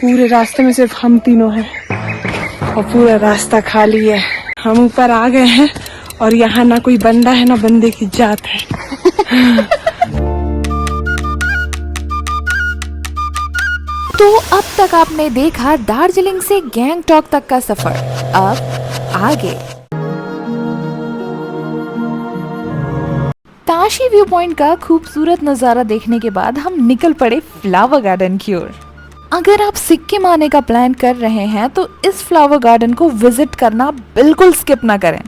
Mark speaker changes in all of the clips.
Speaker 1: पूरे रास्ते में सिर्फ हम तीनों हैं और पूरा रास्ता खाली है। हम ऊपर आ गए हैं और यहाँ ना कोई बंदा है ना बंदे की जात है।
Speaker 2: तो अब तक आपने देखा दार्जिलिंग से गैंगटॉक तक का सफर। अब आगे ताशी व्यू पॉइंट का खूबसूरत नजारा देखने के बाद हम निकल पड़े फ्लावर गार्डन की ओर। अगर आप सिक्किम आने का प्लान कर रहे हैं तो इस फ्लावर गार्डन को विजिट करना बिल्कुल स्किप ना करें।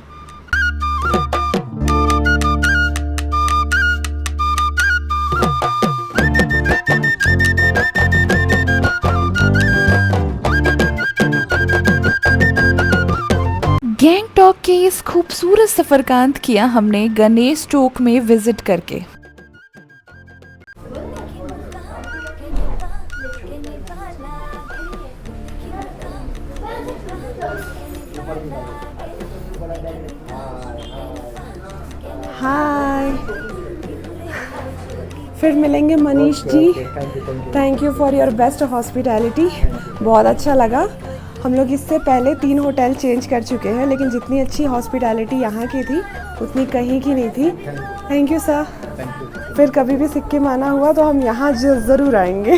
Speaker 2: गैंगटॉक के इस खूबसूरत सफर का अंत किया हमने गणेश चौक में विजिट करके।
Speaker 1: हाय, फिर मिलेंगे Manish ji. Thank you for your best hospitality. बहुत अच्छा लगा। हम लोग इससे पहले 3 होटल चेंज कर चुके हैं, लेकिन जितनी अच्छी हॉस्पिटैलिटी यहाँ की थी उतनी कहीं की नहीं थी। Thank you sir. फिर कभी भी सिक्किम आना हुआ तो हम यहाँ ज़रूर आएंगे।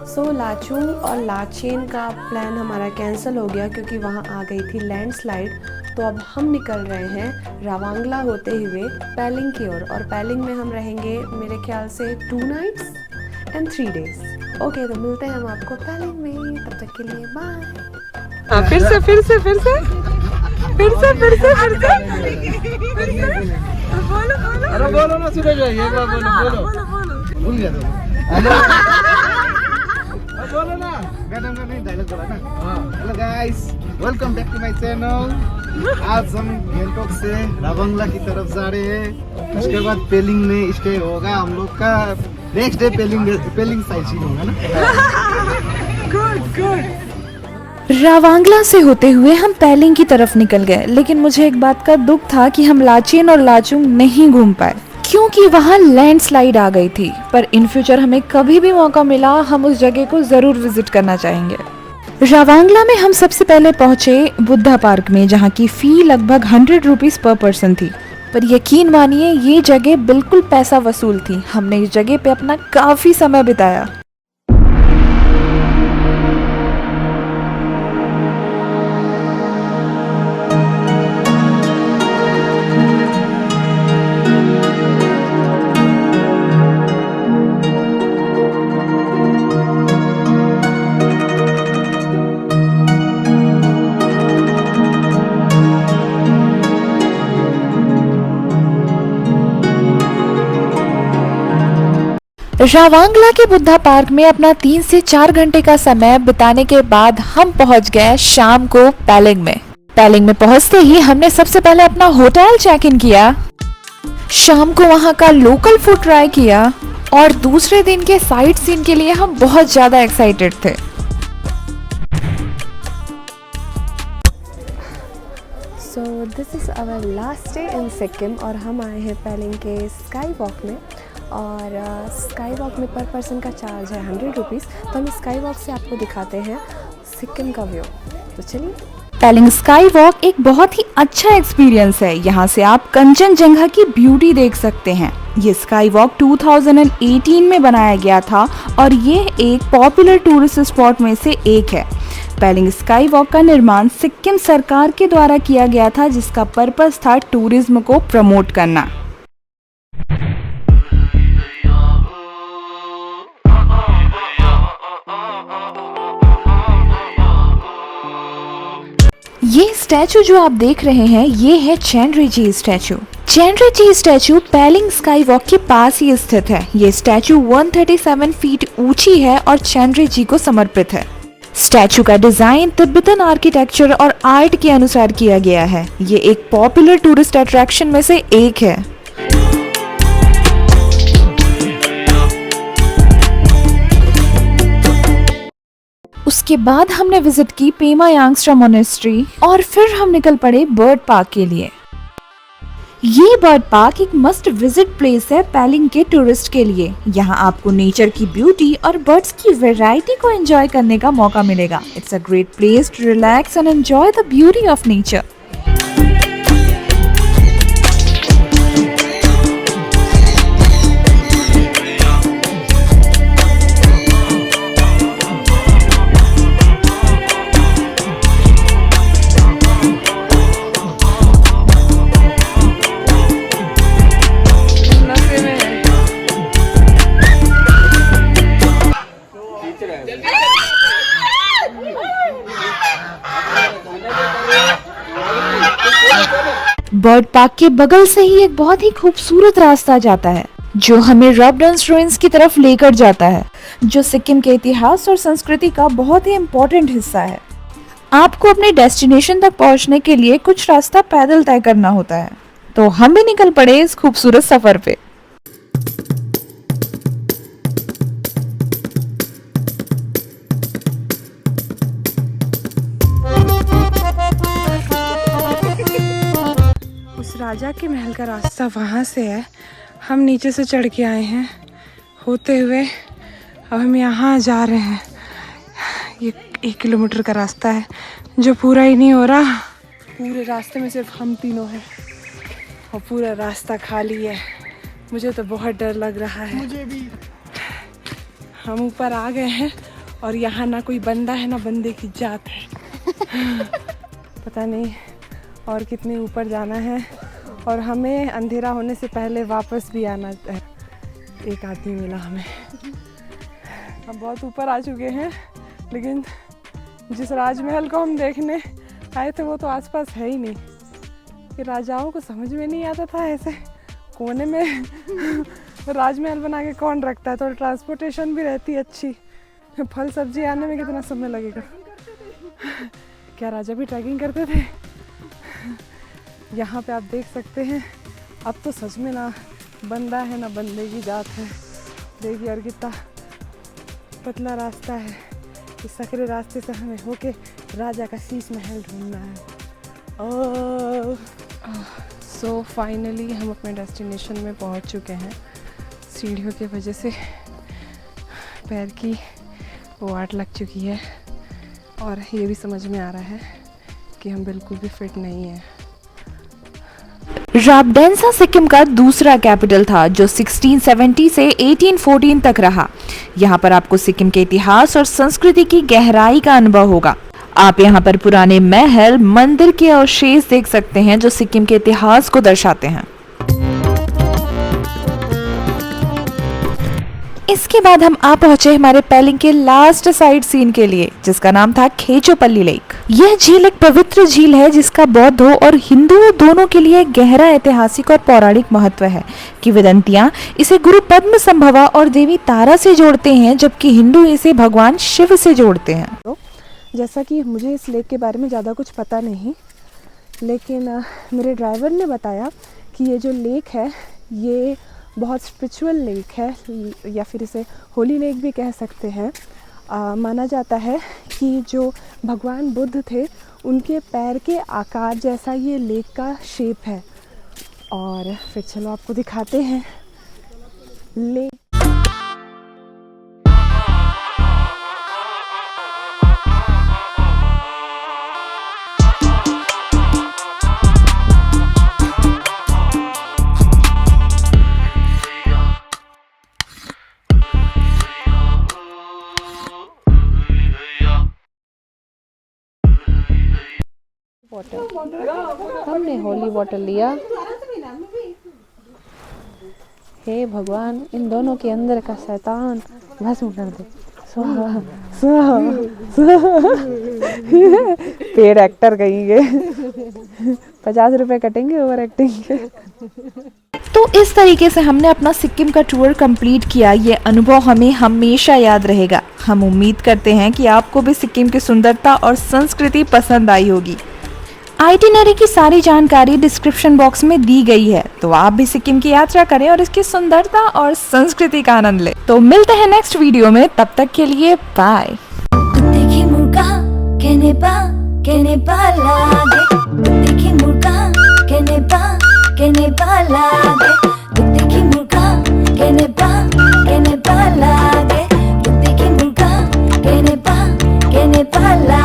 Speaker 1: सो लाचुंग और लाचेन का प्लान हमारा कैंसिल हो गया क्योंकि वहाँ आ गई थी लैंडस्लाइड। तो अब हम निकल रहे हैं रावांगला होते हुए पैलिंग की ओर, और पैलिंग में हम रहेंगे मेरे ख्याल से 2 नाइट्स एंड 3 डेज। ओके, तो मिलते हैं हम आपको पैलिंग में। तब तक के लिए बाय। फिर से बोलो
Speaker 3: अरे बोलो ना सूरज भाई, एक बार बोलो भूल गया बोलो ना, मैडम का नहीं डायलॉग बोला ना। Hello guys, welcome back to my channel. आज हम गैंगटॉक से रावांगला की तरफ जा रहे हैं। उसके बाद पेलिंग में स्टे होगा हम लोग का। नेक्स्ट डे पेलिंग साइट सीन होगा ना।
Speaker 1: गुड।
Speaker 2: रावांगला से होते हुए हम पैलिंग की तरफ निकल गए, लेकिन मुझे एक बात का दुख था कि हम लाचेन और लाचुंग नहीं घूम पाए क्योंकि वहाँ लैंडस्लाइड आ गई थी। पर इन फ्यूचर हमें कभी भी मौका मिला हम उस जगह को जरूर विजिट करना चाहेंगे। रावांगला में हम सबसे पहले पहुंचे बुद्धा पार्क में, जहाँ की फी लगभग 100 रुपीज पर पर्सन थी। पर यकीन मानिए ये जगह बिल्कुल पैसा वसूल थी। हमने इस जगह पे अपना काफी समय बिताया। रावांगला के बुद्धा पार्क में अपना 3 से 4 घंटे का समय बिताने के बाद हम पहुंच गए शाम को पैलिंग में। पैलिंग में पहुंचते ही हमने सबसे पहले अपना होटल चेक इन किया, शाम को वहां का लोकल फूड ट्राई किया और दूसरे दिन के साइट सीन के लिए हम बहुत ज्यादा एक्साइटेड थे।
Speaker 1: So this is our last day in Sikkim और हम आए हैं पैलिंग के स्काई वॉक में। और स्काई वॉक में पर पर्सन का चार्ज है 100 रुपीज़। तो हम स्काई वॉक से आपको दिखाते हैं सिक्किम का व्यू। तो चलिए।
Speaker 2: पैलिंग स्काई वॉक एक बहुत ही अच्छा एक्सपीरियंस है। यहाँ से आप कंचनजंगा की ब्यूटी देख सकते हैं। ये स्काई वॉक 2018 में बनाया गया था और ये एक पॉपुलर टूरिस्ट स्पॉट में से एक है। पैलिंग स्काई वॉक का निर्माण सिक्किम सरकार के द्वारा किया गया था, जिसका पर्पस था टूरिज्म को प्रमोट करना। ये स्टैचू जो आप देख रहे हैं ये है चेंड्रीजी स्टैचू। चेंड्रीजी स्टैचू पैलिंग स्काई वॉक के पास ही स्थित है। ये स्टैचू 137 फीट ऊंची है और चेंड्रीजी को समर्पित है। स्टैचू का डिजाइन तिब्बतन आर्किटेक्चर और आर्ट के अनुसार किया गया है। ये एक पॉपुलर टूरिस्ट अट्रैक्शन में से एक है। उसके बाद हमने विजिट की पेमा यांगस्ट्रा मोनेस्ट्री और फिर हम निकल पड़े बर्ड पार्क के लिए। ये बर्ड पार्क एक मस्ट विजिट प्लेस है पेलिंग के टूरिस्ट के लिए। यहाँ आपको नेचर की ब्यूटी और बर्ड्स की वैरायटी को एंजॉय करने का मौका मिलेगा। It's a great place to relax and enjoy the beauty of nature. Bird park के बगल से ही एक बहुत ही खूबसूरत रास्ता जाता है जो हमें रबडन्स रुइंस की तरफ लेकर जाता है, जो सिक्किम के इतिहास और संस्कृति का बहुत ही इम्पोर्टेंट हिस्सा है। आपको अपने डेस्टिनेशन तक पहुंचने के लिए कुछ रास्ता पैदल तय करना होता है, तो हम भी निकल पड़े इस खूबसूरत सफर पे।
Speaker 4: राजा के महल का रास्ता वहाँ से है। हम नीचे से चढ़ के आए हैं होते हुए, अब हम यहाँ जा रहे हैं। ये 1 किलोमीटर का रास्ता है जो पूरा ही नहीं हो रहा। पूरे रास्ते में सिर्फ हम तीनों हैं और पूरा रास्ता खाली है। मुझे तो बहुत डर लग रहा है।
Speaker 3: मुझे भी।
Speaker 4: हम ऊपर आ गए हैं और यहाँ ना कोई बंदा है ना बंदे की जात है। पता नहीं और कितने ऊपर जाना है और हमें अंधेरा होने से पहले वापस भी आना है। एक आदमी मिला हमें। हम बहुत ऊपर आ चुके हैं, लेकिन जिस राजमहल को हम देखने आए थे वो तो आसपास है ही नहीं। कि राजाओं को समझ में नहीं आता था ऐसे कोने में राजमहल बना के कौन रखता है। तो ट्रांसपोर्टेशन भी रहती है अच्छी। फल सब्जी आने में कितना समय लगेगा। क्या राजा भी ट्रैकिंग करते थे? यहाँ पे आप देख सकते हैं, अब तो सच में ना बंदा है ना बंदे की जात है। देखिए और कितना पतला रास्ता है। इस सकरे रास्ते से हमें होके राजा का शीश महल ढूंढना है। सो फाइनली हम अपने डेस्टिनेशन में पहुँच चुके हैं। सीढ़ियों की वजह से पैर की वाट लग चुकी है और ये भी समझ में आ रहा है कि हम बिल्कुल भी फिट नहीं हैं।
Speaker 2: राबडेंसा सिक्किम का दूसरा कैपिटल था जो 1670 से 1814 तक रहा। यहाँ पर आपको सिक्किम के इतिहास और संस्कृति की गहराई का अनुभव होगा। आप यहाँ पर पुराने महल, मंदिर के अवशेष देख सकते हैं जो सिक्किम के इतिहास को दर्शाते हैं। इसके बाद हम आ पहुंचे हमारे पेलिंग के लास्ट साइड सीन के लिए, जिसका नाम था खेचोपल्ली लेक। यह झील एक पवित्र झील है जिसका बौद्धों और हिंदुओं दोनों के लिए गहरा ऐतिहासिक और पौराणिक महत्व है। किंवदंतियां इसे गुरु पद्म संभवा और देवी तारा से जोड़ते हैं, जबकि हिंदू इसे भगवान शिव से जोड़ते हैं।
Speaker 4: तो जैसा कि मुझे इस लेक के बारे में ज़्यादा कुछ पता नहीं, लेकिन मेरे ड्राइवर ने बताया कि ये जो लेक है ये बहुत स्पिरिचुअल लेक है, या फिर इसे होली लेक भी कह सकते हैं। माना जाता है कि जो भगवान बुद्ध थे उनके पैर के आकार जैसा ये लेक का शेप है। और फिर चलो आपको दिखाते हैं लेक।
Speaker 1: हमने होली वाटर लिया। हे भगवान, इन दोनों के अंदर का शैतान भस्म कर दे। स्वाहा स्वाहा स्वाहा। पेड एक्टर कहेंगे। 50 रुपए कटेंगे ओवर एक्टिंग के।
Speaker 2: तो इस तरीके से हमने अपना सिक्किम का टूर कंप्लीट किया। ये अनुभव हमें हमेशा याद रहेगा। हम उम्मीद करते हैं कि आपको भी सिक्किम की सुंदरता और संस्कृति पसंद आई होगी। आइटिनरी की सारी जानकारी डिस्क्रिप्शन बॉक्स में दी गई है, तो आप भी सिक्किम की यात्रा करें और इसकी सुंदरता और संस्कृति का आनंद लें। तो मिलते हैं नेक्स्ट वीडियो में, तब तक के लिए बाय।
Speaker 5: देखी मुर्गा केने बा लागे, देखी मुर्गा केने बा केने बालागे दुख देखी मुर्गा केने बालागे दुख देखी मुर्गा केने बालागे